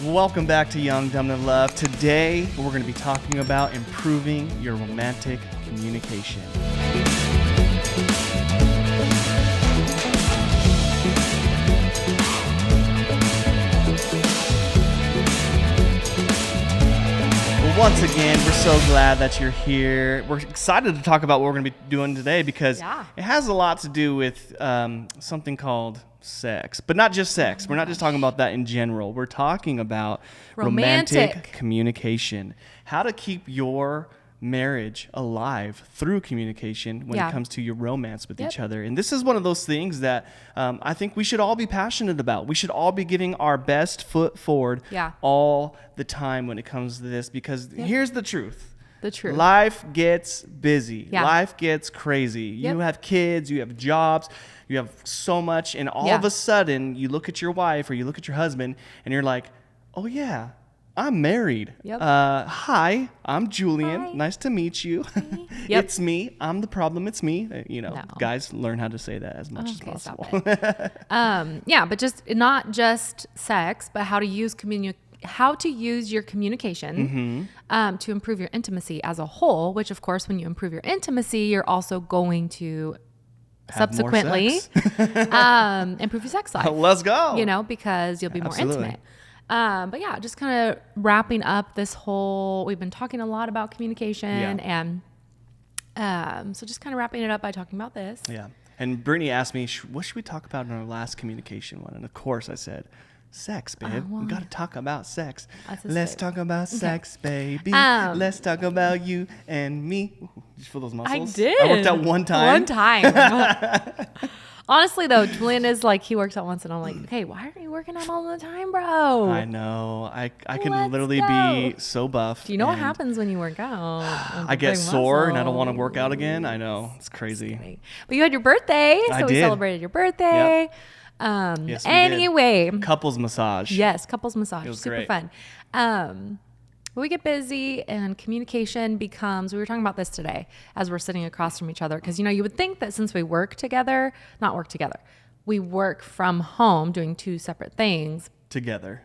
Welcome back to Young, Dumb, and Love. Today, we're going to be talking about improving your romantic communication. Once again, we're so glad that you're here. We're excited to talk about what we're going to be doing today because it has a lot to do with something called sex. But not just sex. We're not just talking about that in general. We're talking about romantic communication. How to keep your marriage alive through communication when it comes to your romance with each other. And this is one of those things that I think we should all be passionate about. We should all be giving our best foot forward all the time when it comes to this, because here's the truth. The truth. Life gets busy. Life gets crazy. You have kids, you have jobs, you have so much, and all of a sudden you look at your wife or you look at your husband and you're like, oh yeah, I'm married. Hi, I'm Julian. Hi. Nice to meet you. It's me. I'm the problem. It's me. Guys, learn how to say that as much as possible. But just not just sex, but how to use your communication to improve your intimacy as a whole, which of course, when you improve your intimacy, you're also going to subsequently improve your sex life. Let's go. Because you'll be more intimate. Just kind of wrapping up this whole, we've been talking a lot about communication and so just kind of wrapping it up by talking about this. Yeah. And Brittany asked me, what should we talk about in our last communication one? And of course I said, sex, babe. We got to talk about sex. Let's talk about sex, baby. Let's talk about you and me. Ooh, did you feel those muscles? I did. I worked out one time. Honestly, though, Julian is like, he works out once, and I'm like, okay, why aren't you working out all the time, bro? I know. I can literally be so buff. Do you know what happens when you work out? I get sore, and I don't want to work out again. I know. It's crazy. But you had your birthday, so we celebrated your birthday. Yep. Yes, anyway. Couples massage. Yes, couples massage. It was super great. Fun. We get busy and communication becomes, we were talking about this today as we're sitting across from each other. Because, you would think that since we we work from home doing two separate things. Together.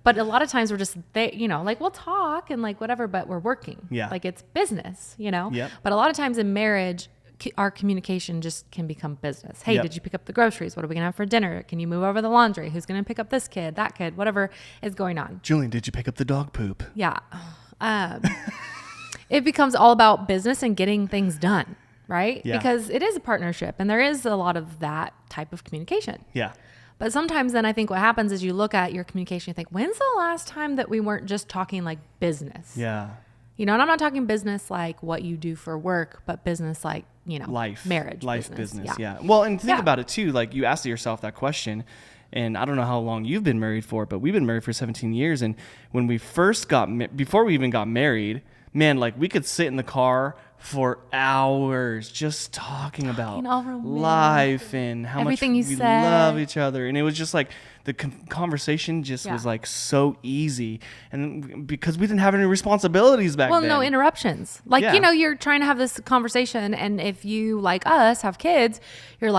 But a lot of times we're just, we'll talk and whatever, but we're working. Yeah. It's business, Yep. But a lot of times in marriage, our communication just can become business. Hey, did you pick up the groceries? What are we going to have for dinner? Can you move over the laundry? Who's going to pick up this kid, that kid, whatever is going on? Julian, did you pick up the dog poop? Yeah. It becomes all about business and getting things done, right? Yeah. Because it is a partnership and there is a lot of that type of communication. Yeah. But sometimes then I think what happens is you look at your communication and think, when's the last time that we weren't just talking like business? Yeah. And I'm not talking business like what you do for work, but business like, life, marriage, business. Yeah. Well, and think about it too. Like you asked yourself that question, and I don't know how long you've been married for, but we've been married for 17 years. And when we first before we even got married, man, we could sit in the car for hours just talking about life and how everything much we love each other. And it was just the conversation just was so easy. And because we didn't have any responsibilities back then. Well, no interruptions. You're trying to have this conversation. And if you, like us, have kids, you're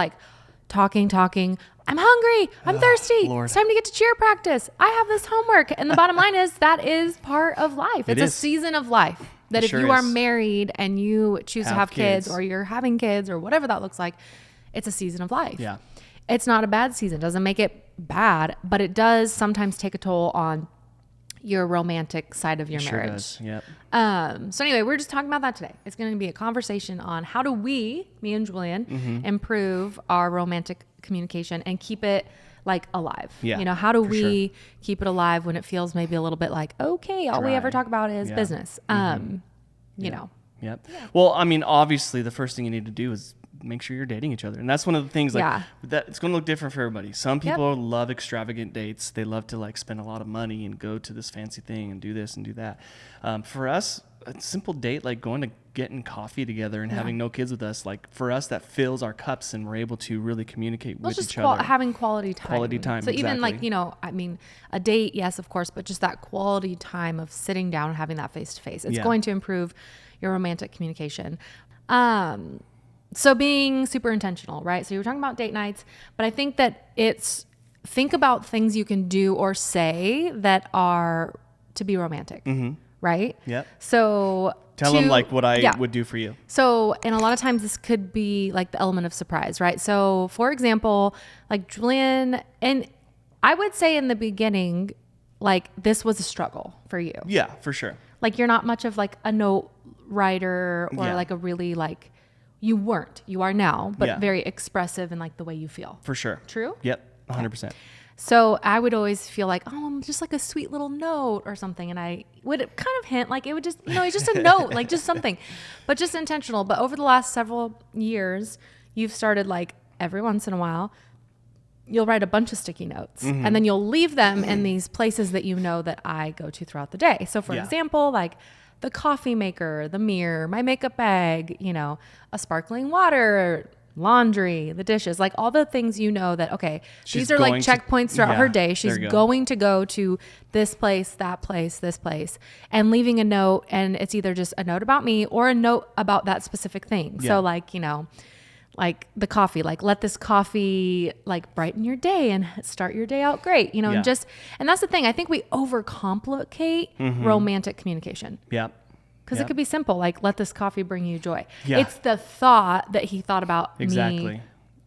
talking. I'm hungry. I'm thirsty. Lord. It's time to get to cheer practice. I have this homework. And the bottom line is that is part of life. It's a season of life. That if you are married and you choose to have kids or you're having kids or whatever that looks like, it's a season of life. Yeah. It's not a bad season. It doesn't make it bad, but it does sometimes take a toll on your romantic side of your marriage. Sure does. Yep. So anyway, we're just talking about that today. It's going to be a conversation on how do we, me and Julian, improve our romantic communication and keep it alive. Yeah, how do we keep it alive when it feels maybe a little bit okay, all we ever talk about is business. Yep. Yeah. Well, obviously the first thing you need to do is make sure you're dating each other. And that's one of the things that it's going to look different for everybody. Some people love extravagant dates. They love to spend a lot of money and go to this fancy thing and do this and do that. For us, a simple date, going to getting coffee together and having no kids with us, for us, that fills our cups and we're able to really communicate with each other. Having quality time. So exactly. even a date, yes, of course, but just that quality time of sitting down and having that face to face. It's going to improve your romantic communication. So being super intentional, right? So you were talking about date nights, but I think that it's think about things you can do or say that are to be romantic, right? Yep. So tell them like what I would do for you. So, and a lot of times this could be like the element of surprise, right? So for example, like Julian, and I would say in the beginning, like this was a struggle for you. Yeah, for sure. Like you're not much of like a note writer or like a really like, you are now, but very expressive in like the way you feel. For sure. True? Yep. 100%. So I would always feel like, oh, I'm just like a sweet little note or something. And I would kind of hint like it would just, it's just a note, like just something, but just intentional. But over the last several years, you've started like every once in a while, you'll write a bunch of sticky notes and then you'll leave them in these places that that I go to throughout the day. So for example, like the coffee maker, the mirror, my makeup bag, a sparkling water, laundry, the dishes, like all the things that, okay, these are like checkpoints throughout her day. She's going to go to this place, that place, this place, and leaving a note. And it's either just a note about me or a note about that specific thing. So like, like the coffee, like let this coffee like brighten your day and start your day out great, and that's the thing. I think we overcomplicate romantic communication. Yeah. Because it could be simple, like let this coffee bring you joy. Yeah. It's the thought that he thought about me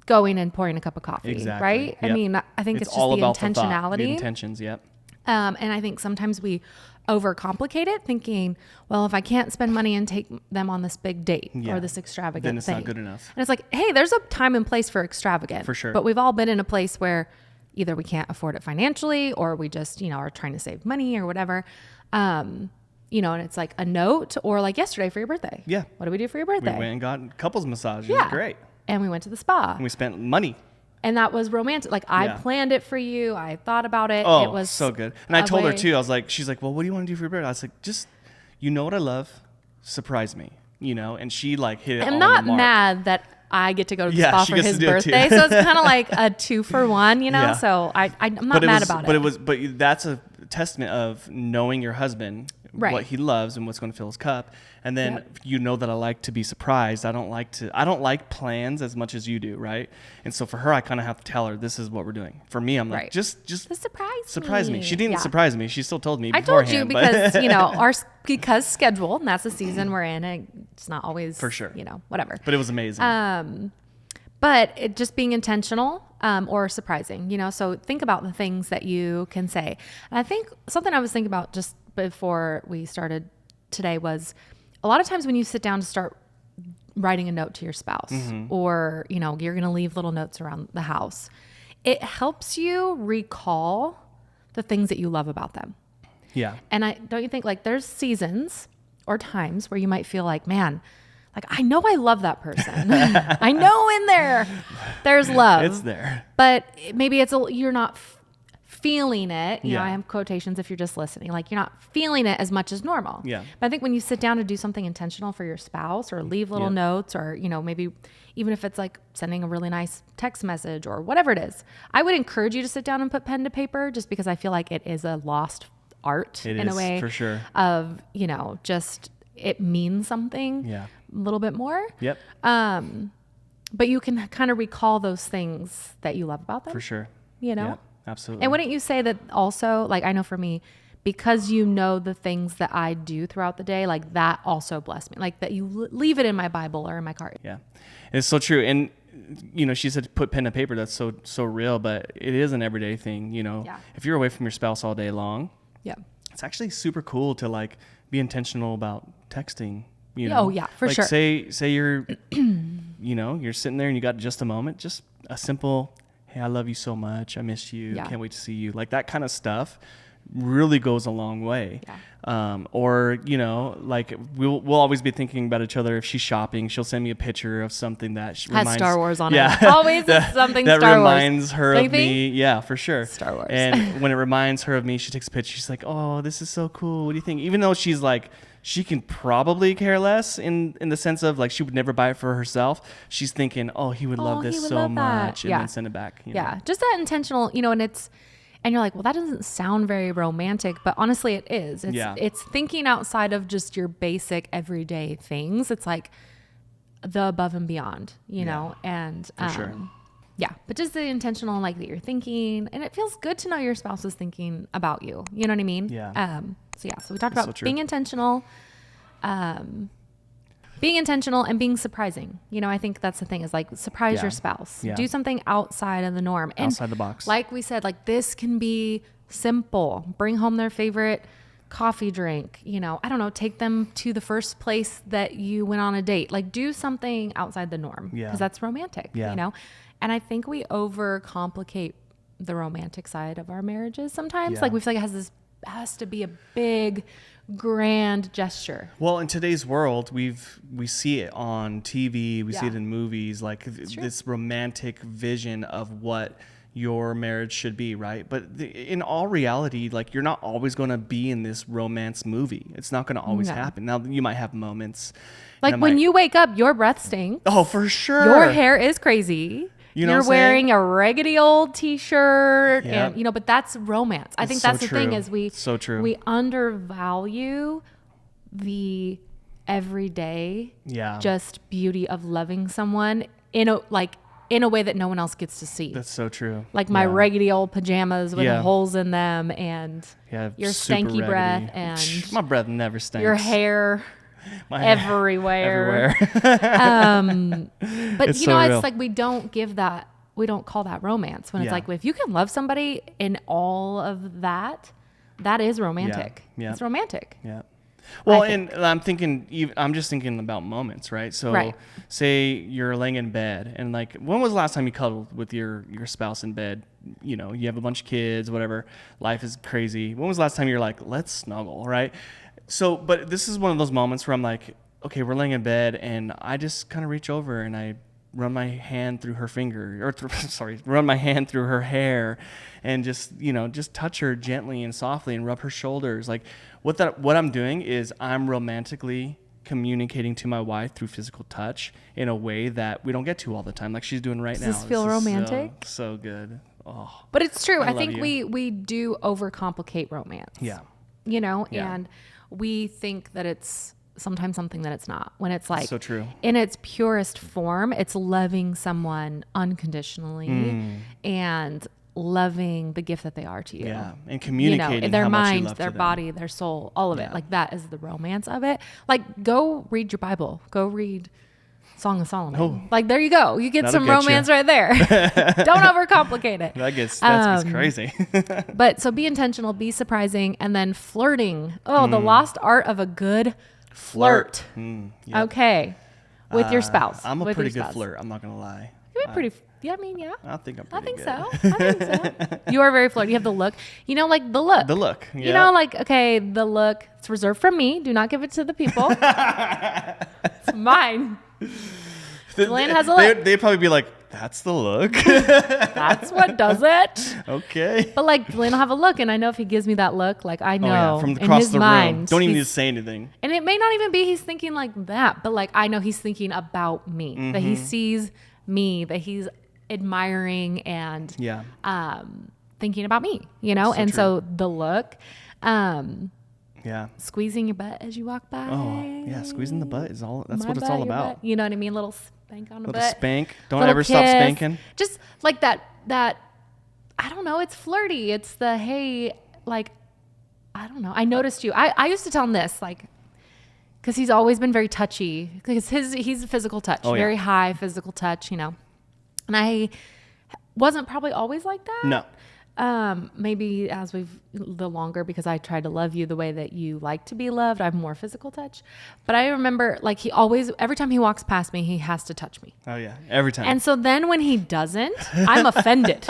going and pouring a cup of coffee, right? Yep. I mean, I think it's just all the about intentionality. The intentions, yep. And I think sometimes we overcomplicate it, thinking, well, if I can't spend money and take them on this big date or this extravagant then it's thing, not good enough. And it's like, hey, there's a time and place for extravagant. For sure. But we've all been in a place where either we can't afford it financially or we just, are trying to save money or whatever. And it's like a note or like yesterday for your birthday. Yeah. What did we do for your birthday? We went and got couples massage. It was great. And we went to the spa. And we spent money. And that was romantic. Like I planned it for you. I thought about it. Oh, it was so good. And I told her too, I was like, she's like, well, what do you want to do for your birthday? I was like, just, what I love? Surprise me, and she like hit it on the mark. I'm not mad that I get to go to the spa for his birthday. So it's kind of like a 2-for-1, so I'm not mad about it. But that's a testament of knowing your husband, what he loves and what's going to fill his cup. And then that I like to be surprised. I don't like plans as much as you do, right? And so for her, I kind of have to tell her this is what we're doing. For me, I'm like, just surprise me. She didn't surprise me. She still told me beforehand. I told you because, because schedule, and that's the season we're in. And it's not always, for sure, whatever. But it was amazing. But it just being intentional or surprising, so think about the things that you can say. And I think something I was thinking about just before we started today was a lot of times when you sit down to start writing a note to your spouse or, you're going to leave little notes around the house, it helps you recall the things that you love about them. Yeah. And don't you think like there's seasons or times where you might feel like, man, like, I know I love that person. I know in there's love. It's there. But maybe you're not feeling it. I have quotations if you're just listening. Like, you're not feeling it as much as normal. Yeah. But I think when you sit down to do something intentional for your spouse or leave little notes or, maybe even if it's like sending a really nice text message or whatever it is, I would encourage you to sit down and put pen to paper just because I feel like it is a lost art in a way. For sure. Of, just it means something a little bit more. Yep. But you can kind of recall those things that you love about them. For sure. Yep, absolutely. And wouldn't you say that also, like, I know for me, because the things that I do throughout the day, like that also bless me, like that you leave it in my Bible or in my car. Yeah. It's so true. And, she said put pen to paper. That's so real, but it is an everyday thing. If you're away from your spouse all day long, it's actually super cool to like be intentional about texting. Oh yeah, for sure. Say you're, you're sitting there and you got just a moment, just a simple, hey, I love you so much. I miss you. Can't wait to see you. Like that kind of stuff really goes a long way. Or, like we'll always be thinking about each other. If she's shopping, she'll send me a picture of something that has Star Wars on it. Always something that Star Wars. reminds her of me. Yeah, for sure. Star Wars. And when it reminds her of me, she takes a picture. She's like, oh, this is so cool. What do you think? Even though she's like, she can probably care less in the sense of like she would never buy it for herself. She's thinking, oh, he would love this so much, and then send it back. Just that intentional, and you're like, well, that doesn't sound very romantic, but honestly, it is. It's thinking outside of just your basic everyday things. It's like the above and beyond, know, and for sure. Yeah, but just the intentional, like that you're thinking, and it feels good to know your spouse is thinking about you. You know what I mean? Yeah. So we talked about being intentional, and being surprising. You know, I think that's the thing is like surprise your spouse. Yeah. Do something outside of the norm. And outside the box. Like we said, like this can be simple. Bring home their favorite coffee drink, you know, I don't know, take them to the first place that you went on a date. Like do something outside the norm because that's romantic, you know? And I think we overcomplicate the romantic side of our marriages sometimes. Like we feel like it has to be a big, grand gesture. Well, in today's world, we see it on TV, we see it in movies, like this romantic vision of what your marriage should be, right? But in all reality, like you're not always going to be in this romance movie. It's not going to always happen. Now you might have moments. Like when you wake up, your breath stinks. Oh, for sure. Your hair is crazy. You're wearing a raggedy old t-shirt and, you know, but that's romance. I think that's the thing is we undervalue the everyday, just beauty of loving someone in a way that no one else gets to see. That's so true. Like my raggedy old pajamas with holes in them and your stanky breath and my breath never stinks. your hair everywhere. But you know, it's like we don't call that romance when it's like, if you can love somebody in all of that, that is romantic. Yeah. It's romantic. Yeah. Well, and I'm just thinking about moments, right? So say you're laying in bed and like, when was the last time you cuddled with your spouse in bed? You know, you have a bunch of kids, whatever, life is crazy. When was the last time you're like, let's snuggle, right? So, but this is one of those moments where I'm like, okay, we're laying in bed and I just kind of reach over and I run my hand through her run my hand through her hair and just touch her gently and softly and rub her shoulders. Like what I'm doing is I'm romantically communicating to my wife through physical touch in a way that we don't get to all the time. Like she's doing right now. Does this feel romantic? So good. Oh, but it's true. I think we do overcomplicate romance. Yeah. You know, and we think that it's sometimes something that it's not, when it's like, so true. In its purest form, it's loving someone unconditionally and loving the gift that they are to you. Yeah. And communicating their how much mind, you love their to body, their soul, all of it. Like that is the romance of it. Like go read your Bible, go read Song of Solomon. Oh, like there you go. You get some romance right there. Don't overcomplicate it. That gets crazy. But so be intentional, be surprising, and then flirting. Oh, the lost art of a good flirt. Okay. With your spouse. I'm a pretty good flirt. I'm not going to lie. You're pretty, I think I'm pretty I think good. so. I think so. You are very flirty. You have the look. You know, like the look. The look. Yeah. You know, like, okay, the look. It's reserved for me. Do not give it to the people. It's mine. Delaney has a look. They'd probably be like, that's the look. That's what does it. Okay. But like Delaney will have a look, and I know if he gives me that look, like I know from in across his the mind, room. Don't even need to say anything. And it may not even be he's thinking like that, but like I know he's thinking about me, that he sees me, that he's admiring and thinking about me, you know? So so the look, squeezing your butt as you walk by. Oh, yeah, squeezing the butt is that's what it's all about. You know what I mean? Little spank on the butt. Little spank. Don't ever stop spanking. Just like that, I don't know, it's flirty. It's the, hey, like, I don't know. I noticed you. I used to tell him this, like, because he's always been very touchy. Because he's a physical touch, very high physical touch, you know. And I wasn't probably always like that. No. Maybe as the longer, because I tried to love you the way that you like to be loved, I have more physical touch. But I remember, like, every time he walks past me, he has to touch me. Oh yeah, every time. And so then when he doesn't, I'm offended.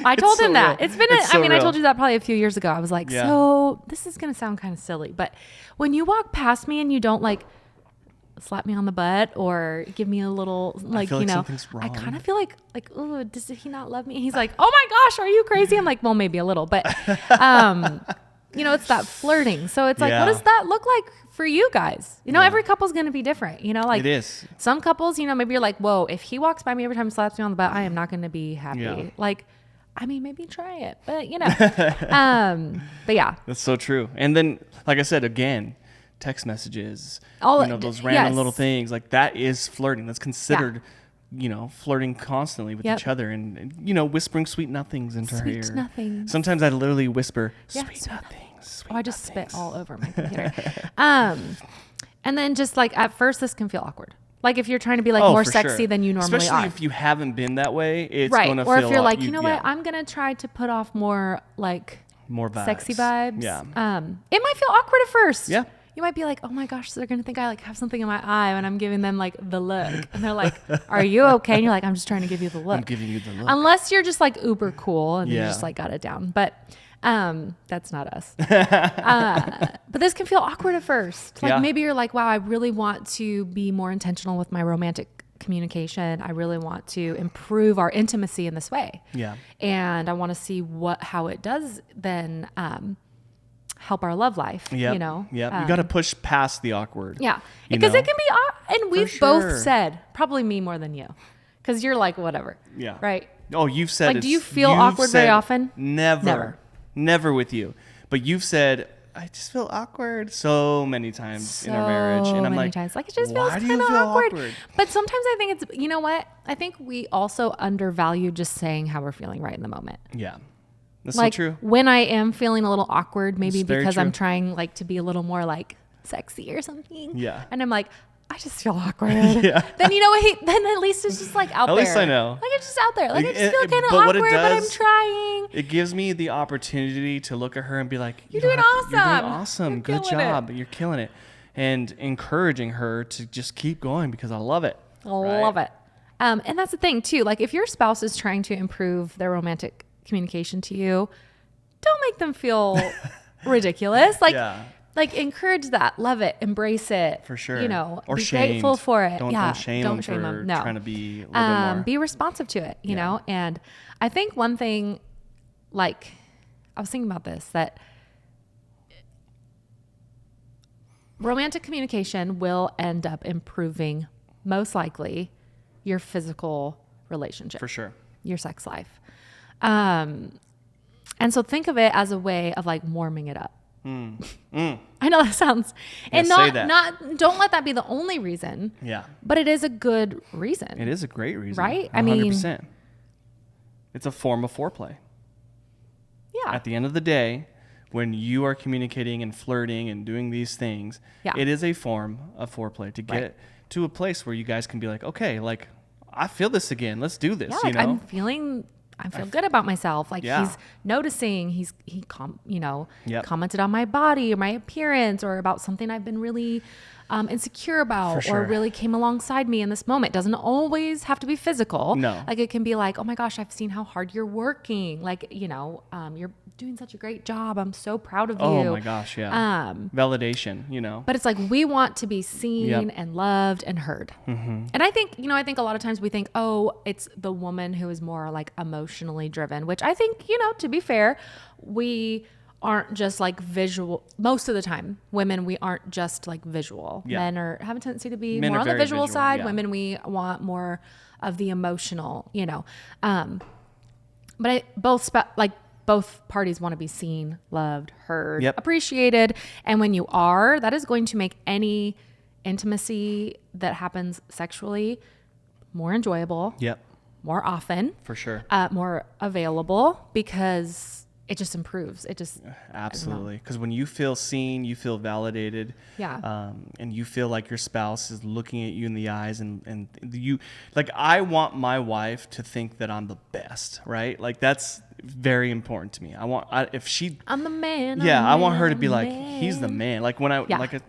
I told him that. It's been, I told you that probably a few years ago. I was like, so this is going to sound kind of silly, but when you walk past me and you don't like slap me on the butt or give me a little, like, you know, I kind of feel like, oh, does he not love me? He's like, oh my gosh, are you crazy? I'm like, well, maybe a little, but, you know, it's that flirting. So it's like, what does that look like for you guys? You know, every couple's going to be different, you know, like it is. Some couples, you know, maybe you're like, whoa, if he walks by me every time he slaps me on the butt, I am not going to be happy. Yeah. Like, I mean, maybe try it, but you know, but yeah. That's so true. And then, like I said, again, text messages, those random little things, like that is flirting. That's considered flirting constantly with each other and whispering sweet nothings into her ear. Sweet nothings. Sometimes I literally whisper sweet nothings. I just spit all over my computer. And then just like at first this can feel awkward. Like if you're trying to be like more sexy than you normally Especially are. if you haven't been that way, it's going to feel... Or if you're like, what, I'm going to try to put off more like... More vibes. Sexy vibes. Yeah. It might feel awkward at first. Yeah. You might be like, oh my gosh, so they're going to think I like have something in my eye when I'm giving them like the look. And they're like, are you okay? And you're like, I'm just trying to give you the look. I'm giving you the look. Unless you're just like uber cool and you just like got it down. But that's not us. But this can feel awkward at first. Like maybe you're like, wow, I really want to be more intentional with my romantic communication. I really want to improve our intimacy in this way. Yeah. And I want to see how it does then help our love life. Yeah. You got to push past the awkward. Yeah. Because it can be, and we've both said, probably me more than you, because you're like, whatever. Yeah. Right. Oh, you've said like, do you feel awkward very often? Never with you. But you've said, I just feel awkward so many times in our marriage. And I'm like, it just feels kind of awkward. But sometimes I think it's, you know what? I think we also undervalue just saying how we're feeling right in the moment. Yeah. That's like so true. When I am feeling a little awkward, maybe because I'm true. trying like to be a little more like sexy or something. Yeah. And I'm like, I just feel awkward. Yeah. Then then at least it's just like out there. At least I know. Like it's just out there. Like I just feel kind of awkward, but I'm trying. It gives me the opportunity to look at her and be like, You're doing awesome. You're doing awesome. Good job. It. You're killing it. And encouraging her to just keep going because I love it. Love it. And that's the thing too. Like if your spouse is trying to improve their romantic communication to you, don't make them feel ridiculous. Like encourage that, love it, embrace it. For sure. Or be grateful for it. Don't shame them for trying to be a little bit more. Be responsive to it, you know? And I think one thing, like, I was thinking about this, that romantic communication will end up improving, most likely, your physical relationship. For sure. Your sex life. And so think of it as a way of like warming it up. I know that sounds, and don't let that be the only reason. Yeah. But it is a good reason. It is a great reason. Right? 100%. It's a form of foreplay. Yeah. At the end of the day, when you are communicating and flirting and doing these things, it is a form of foreplay to get to a place where you guys can be like, okay, like I feel this again. Let's do this. Yeah, I feel good about myself. Like he's noticing, he commented on my body or my appearance or about something I've been really insecure about or really came alongside me in this moment. It doesn't always have to be physical. No. Like it can be like, oh my gosh, I've seen how hard you're working. Like, you're doing such a great job. I'm so proud of you. Oh my gosh. Yeah. Validation, But it's like, we want to be seen and loved and heard. Mm-hmm. And I think a lot of times we think, oh, it's the woman who is more like emotionally driven, which I think, to be fair, we aren't just like visual. Most of the time, women, we aren't just like visual. Men have a tendency to be more on the visual side. Women, we want more of the emotional, but both parties want to be seen, loved, heard, appreciated. And when you are, that is going to make any intimacy that happens sexually more enjoyable, more often, for sure, more available, because it just improves. It just absolutely, because when you feel seen, you feel validated, and you feel like your spouse is looking at you in the eyes, and you, like, I want my wife to think that I'm the best, right? Like that's very important to me. I'm the man. I want her to be like, he's the man. Like when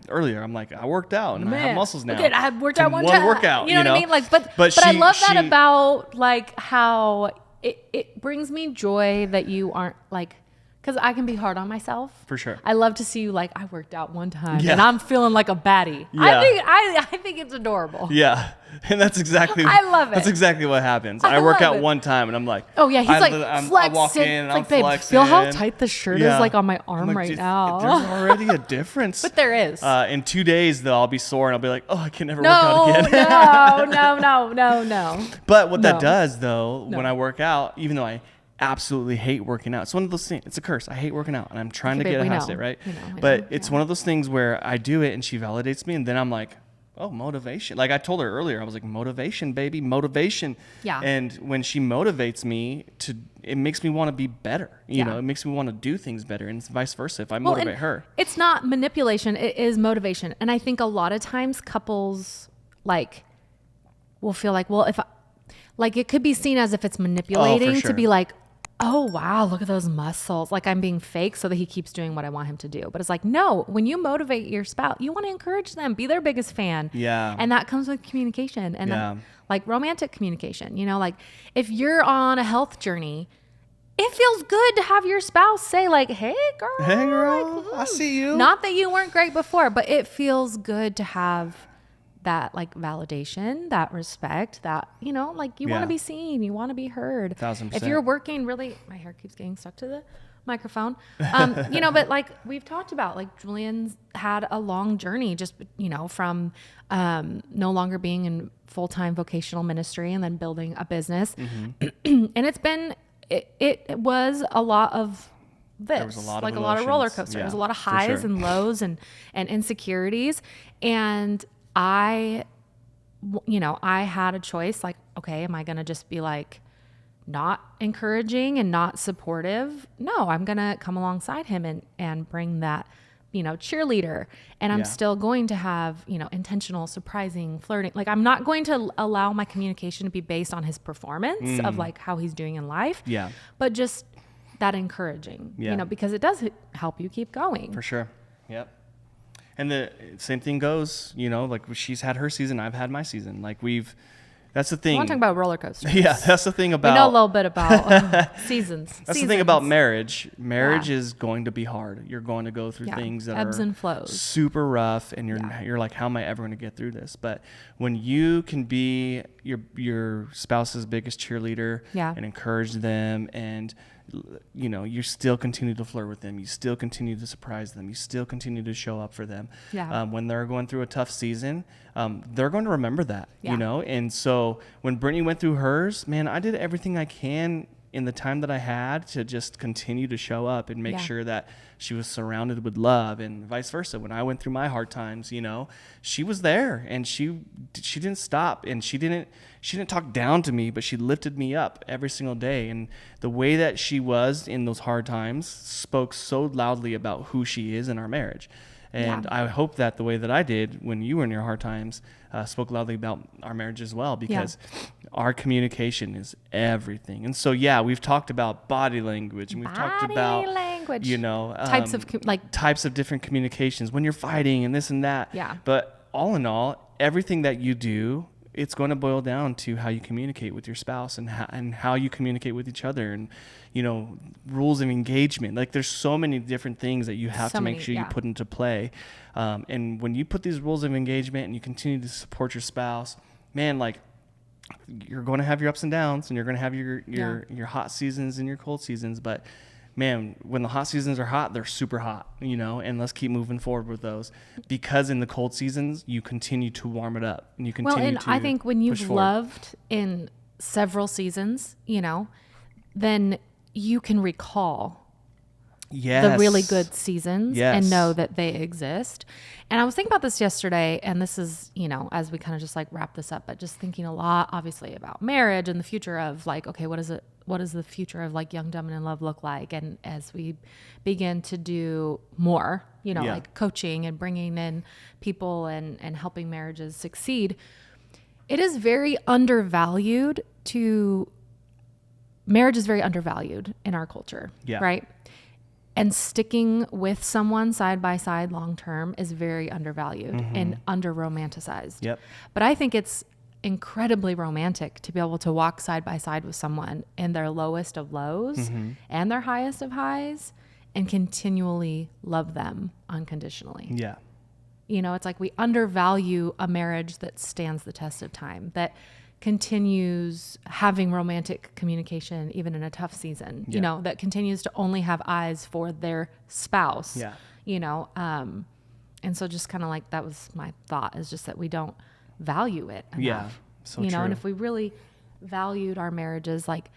earlier, I'm like, I worked out and I have muscles now. Okay, I worked out one time. Workout, you know what I mean? Like, but I love that about like how it brings me joy that you aren't like, because I can be hard on myself. For sure. I love to see you like, I worked out one time and I'm feeling like a baddie. Yeah. I think it's adorable. Yeah. And that's exactly I love it. That's exactly what happens. I work out one time and I'm like, oh yeah, he's flexing. I walk in and I'm babe, flexing. Feel how tight the shirt is like on my arm right now. There's already a difference. But there is. In 2 days though, I'll be sore and I'll be like, oh, I can never work out again. No. But what that does though, when I work out, even though I absolutely hate working out, it's one of those things, it's a curse. I hate working out and I'm trying to get past it, right? But it's one of those things where I do it and she validates me and then I'm like, oh, motivation. Like I told her earlier, I was like, motivation, baby, motivation. Yeah. And when she motivates me it makes me want to be better. You know, it makes me want to do things better, and vice versa if I motivate her. It's not manipulation, it is motivation. And I think a lot of times couples like will feel like, well, like it could be seen as if it's manipulating to be like, oh, wow, look at those muscles. Like I'm being fake so that he keeps doing what I want him to do. But it's like, no, when you motivate your spouse, you want to encourage them, be their biggest fan. Yeah. And that comes with communication and like romantic communication. You know, like if you're on a health journey, it feels good to have your spouse say like, hey girl, I see you. Not that you weren't great before, but it feels good to have that like validation, that respect, that, you know, like you want to be seen, you want to be heard. 1000%. If you're working really, my hair keeps getting stuck to the microphone. You know, but like we've talked about, like Julian's had a long journey just, you know, from no longer being in full-time vocational ministry and then building a business. And it was a lot of this, there was a lot like of a lot of roller emotions. coaster. Yeah, There's a lot of highs and lows and insecurities. And I had a choice, like, okay, am I going to just be like not encouraging and not supportive? No, I'm going to come alongside him and bring that, you know, cheerleader. And I'm still going to have, you know, intentional, surprising, flirting. Like I'm not going to allow my communication to be based on his performance of like how he's doing in life. Yeah. But just that encouraging, you know, because it does help you keep going. For sure. Yep. And the same thing goes, you know, like she's had her season, I've had my season. Like that's the thing. I want to talk about roller coasters. Yeah, that's the thing about. We know a little bit about seasons. That's the thing about marriage. Marriage is going to be hard. You're going to go through things that ebbs are and flows, super rough, and you're like, how am I ever going to get through this? But when you can be your spouse's biggest cheerleader and encourage them, and you know, you still continue to flirt with them, you still continue to surprise them, you still continue to show up for them. When they're going through a tough season, they're going to remember that, you know? And so when Brittany went through hers, man, I did everything I can in the time that I had to just continue to show up and make sure that she was surrounded with love, and vice versa. When I went through my hard times, you know, she was there, and she didn't stop, and she didn't talk down to me, but she lifted me up every single day. And the way that she was in those hard times spoke so loudly about who she is in our marriage. And I hope that the way that I did when you were in your hard times spoke loudly about our marriage as well, because our communication is everything. And so, we've talked about body language, and we've talked about, you know, types of different communications when you're fighting and this and that. Yeah. But all in all, everything that you do, it's going to boil down to how you communicate with your spouse and how you communicate with each other, and, you know, rules of engagement. Like there's so many different things that you have to make sure you put into play. And when you put these rules of engagement and you continue to support your spouse, man, like you're going to have your ups and downs, and you're going to have your hot seasons and your cold seasons. But man, when the hot seasons are hot, they're super hot, you know, and let's keep moving forward with those, because in the cold seasons, you continue to warm it up, and you continue to I think when you've loved in several seasons, you know, then you can recall the really good seasons and know that they exist. And I was thinking about this yesterday, and this is, you know, as we kind of just like wrap this up, but just thinking a lot, obviously, about marriage and the future of like, okay, what does the future of like Young, Dumb, and in Love look like? And as we begin to do more, you know, like coaching and bringing in people and helping marriages succeed, it is very undervalued marriage is very undervalued in our culture, right? And sticking with someone side by side long term is very undervalued and under romanticized. Yep. But I think it's incredibly romantic to be able to walk side by side with someone in their lowest of lows and their highest of highs, and continually love them unconditionally. Yeah. You know, it's like we undervalue a marriage that stands the test of time, that continues having romantic communication even in a tough season, you know, that continues to only have eyes for their spouse, you know. And so just kind of like, that was my thought, is just that we don't value it enough, so you know, true. And if we really valued our marriages, like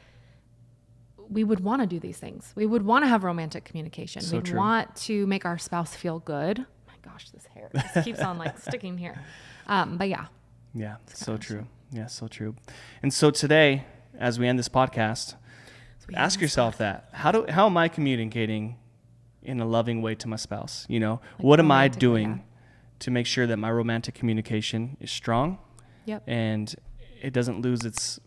we would want to do these things. We would want to have romantic communication. So We'd want to make our spouse feel good. My gosh, this hair just keeps on like sticking here. But yeah. Yeah, so true. Yeah, so true. And so today, as we end this podcast, ask yourself that. How am I communicating in a loving way to my spouse? You know, like what am I doing to make sure that my romantic communication is strong? Yep. And it doesn't lose its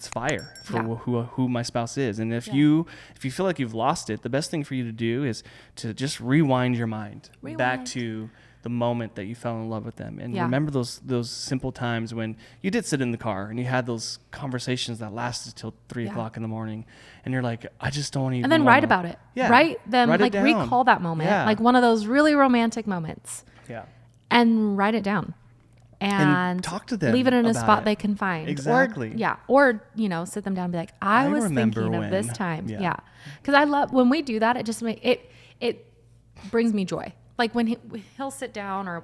fire for who my spouse is. And if you feel like you've lost it, the best thing for you to do is to just rewind your mind back to the moment that you fell in love with them, and remember those simple times when you did sit in the car and you had those conversations that lasted till 3 o'clock in the morning, and you're like, I just don't even. And then write about it. Yeah. Write them, like recall that moment, like one of those really romantic moments. Yeah. And write it down. And talk to them. Leave it in a spot they can find. Exactly. Or sit them down and be like, I was thinking of this time. Yeah. Because I love when we do that. It just it brings me joy. Like when he'll sit down, or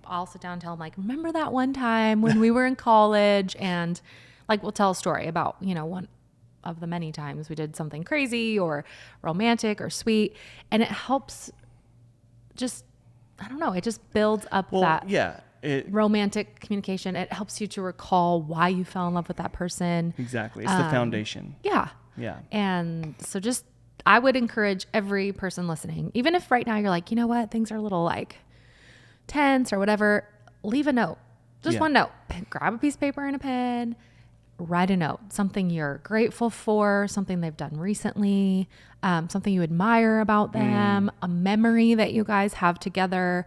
I'll sit down and tell him, like, remember that one time when we were in college, and like we'll tell a story about, one of the many times we did something crazy or romantic or sweet, and it helps just, I don't know, it just builds up romantic communication. It helps you to recall why you fell in love with that person. Exactly. It's the foundation. Yeah. Yeah. And so I would encourage every person listening, even if right now you're like, you know what, things are a little like tense or whatever, leave a note. Just one note. Grab a piece of paper and a pen, write a note. Something you're grateful for, something they've done recently, something you admire about them, a memory that you guys have together,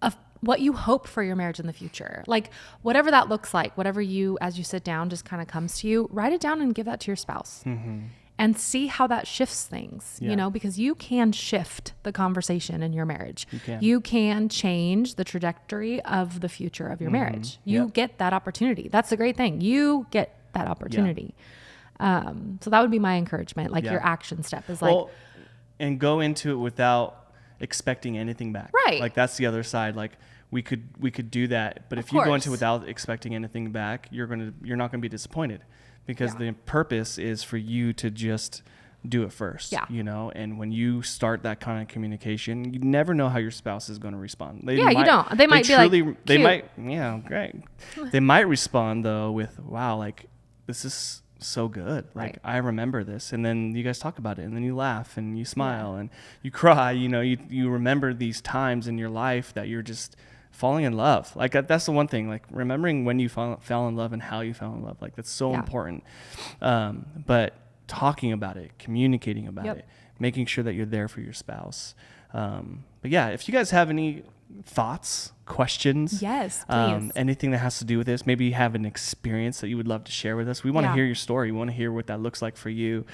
of what you hope for your marriage in the future. Like whatever that looks like, whatever as you sit down, just kind of comes to you, write it down and give that to your spouse. Mm-hmm. And see how that shifts things, because you can shift the conversation in your marriage. You can change the trajectory of the future of your marriage. You get that opportunity. That's the great thing. You get that opportunity. So that would be my encouragement. Like your action step is and go into it without expecting anything back. Right. Like that's the other side. Like we could do that, but if you go into it without expecting anything back, you're not gonna be disappointed. Because the purpose is for you to just do it first, and when you start that kind of communication, you never know how your spouse is going to respond. You don't. They might great. They might respond though with, wow, like this is so good. Like I remember this. And then you guys talk about it, and then you laugh and you smile and you cry, you remember these times in your life that you're just falling in love. Like that's the one thing, like remembering when you fell in love and how you fell in love. Like that's so important. But talking about it, communicating about it, making sure that you're there for your spouse. But yeah, if you guys have any thoughts, questions, yes, please. Anything that has to do with this, maybe you have an experience that you would love to share with us. We want to hear your story. We want to hear what that looks like for you.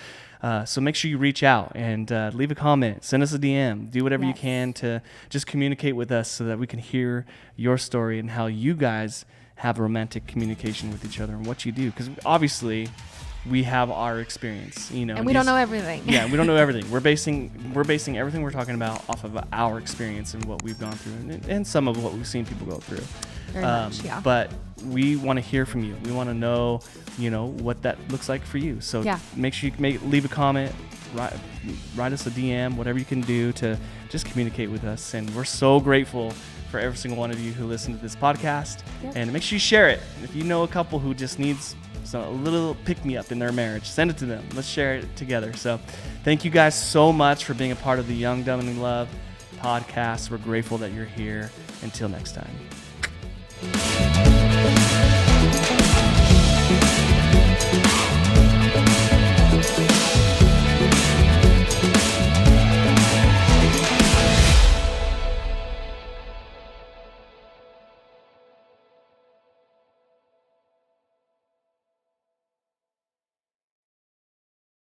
So make sure you reach out and leave a comment, send us a DM, do whatever you can to just communicate with us so that we can hear your story and how you guys have romantic communication with each other and what you do. Because obviously we have our experience, and we don't know everything. Yeah, we don't know everything. We're basing everything we're talking about off of our experience and what we've gone through, and some of what we've seen people go through. Very much, yeah. But we want to hear from you. We want to know, what that looks like for you. So make sure you leave a comment, write us a DM, whatever you can do to just communicate with us. And we're so grateful for every single one of you who listen to this podcast. And make sure you share it. If you know a couple who just needs a little pick-me-up in their marriage, send it to them. Let's share it together. So thank you guys so much for being a part of the Young, Dumb, and in Love podcast. We're grateful that you're here. Until next time.